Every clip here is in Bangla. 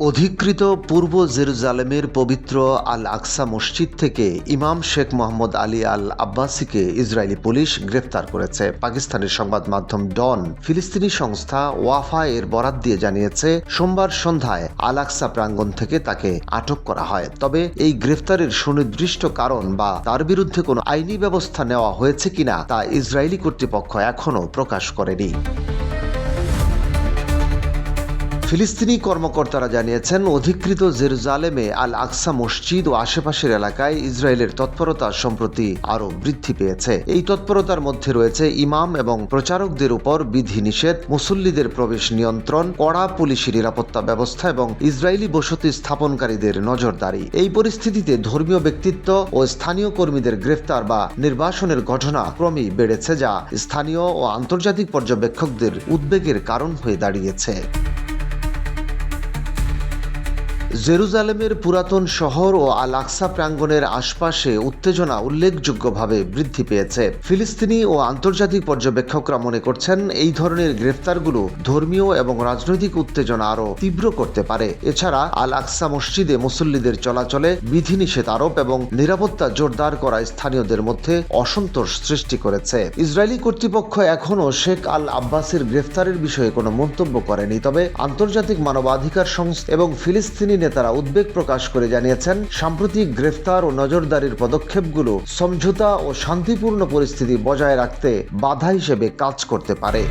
অধিকৃত পূর্ব জেরুজালেমের পবিত্র আল আকসা মসজিদ থেকে ইমাম শেখ মোহাম্মদ আলী আল আব্বাসিকে ইসরায়েলি পুলিশ গ্রেফতার করেছে। পাকিস্তানের সংবাদ মাধ্যম ডন ফিলিস্তিনি সংস্থা ওয়াফা এর বরাত দিয়ে জানিয়েছে, সোমবার সন্ধ্যায় আল আকসা প্রাঙ্গণ থেকে তাকে আটক করা হয়। তবে এই গ্রেফতারের সুনির্দিষ্ট কারণ বা তার বিরুদ্ধে কোনো আইনি ব্যবস্থা নেওয়া হয়েছে কিনা তা ইসরায়েলি কর্তৃপক্ষ এখনও প্রকাশ করেনি। ফিলিস্তিনি কর্মকর্তারা জানিয়েছেন, অধিকৃত জেরুজালেমে আল আকসা মসজিদ ও আশেপাশের এলাকায় ইসরায়েলের তৎপরতা সম্প্রতি আরও বৃদ্ধি পেয়েছে। এই তৎপরতার মধ্যে রয়েছে ইমাম এবং প্রচারকদের উপর বিধিনিষেধ, মুসল্লিদের প্রবেশ নিয়ন্ত্রণ, কড়া পুলিশি নিরাপত্তা ব্যবস্থা এবং ইসরায়েলি বসতি স্থাপনকারীদের নজরদারি। এই পরিস্থিতিতে ধর্মীয় ব্যক্তিত্ব ও স্থানীয় কর্মীদের গ্রেফতার বা নির্বাসনের ঘটনা ক্রমেই বেড়েছে, যা স্থানীয় ও আন্তর্জাতিক পর্যবেক্ষকদের উদ্বেগের কারণ হয়ে দাঁড়িয়েছে। জেরুজালেমের পুরাতন শহর ও আল আকসা প্রাঙ্গণের আশপাশে উত্তেজনা উল্লেখযোগ্যভাবে বৃদ্ধি পেয়েছে। ফিলিস্তিনি ও আন্তর্জাতিক পর্যবেক্ষকরা মনে করছেন, এই ধরনের গ্রেফতারগুলো ধর্মীয় এবং রাজনৈতিক উত্তেজনা আরও তীব্র করতে পারে। এছাড়া আল আকসা মসজিদে মুসল্লিদের চলাচলে বিধিনিষেধ আরোপ এবং নিরাপত্তা জোরদার করা স্থানীয়দের মধ্যে অসন্তোষ সৃষ্টি করেছে। ইসরায়েলি কর্তৃপক্ষ এখনও শেখ আল আব্বাসের গ্রেফতারের বিষয়ে কোনো মন্তব্য করেনি। তবে আন্তর্জাতিক মানবাধিকার সংস্থা এবং ফিলিস্তিনি নেতারা উদ্বেগ প্রকাশ করে জানিয়েছেন, সাম্প্রতিক গ্রেফতার ও নজরদারির পদক্ষেপগুলো সমঝোতা ও শান্তিপূর্ণ পরিস্থিতি বজায় রাখতে বাধা হিসেবে কাজ করতে পারে।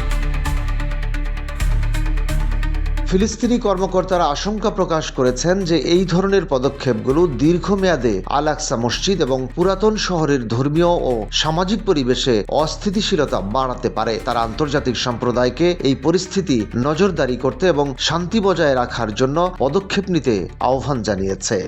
ফিলিস্তিনি কর্মকর্তারা আশঙ্কা প্রকাশ করেছেন যে এই ধরনের পদক্ষেপগুলো দীর্ঘমেয়াদে আল আকসা মসজিদ এবং পুরাতন শহরের ধর্মীয় ও সামাজিক পরিবেশে অস্থিতিশীলতা বাড়াতে পারে। তারা আন্তর্জাতিক সম্প্রদায়কে এই পরিস্থিতি নজরদারি করতে এবং শান্তি বজায় রাখার জন্য পদক্ষেপ নিতে আহ্বান জানিয়েছে।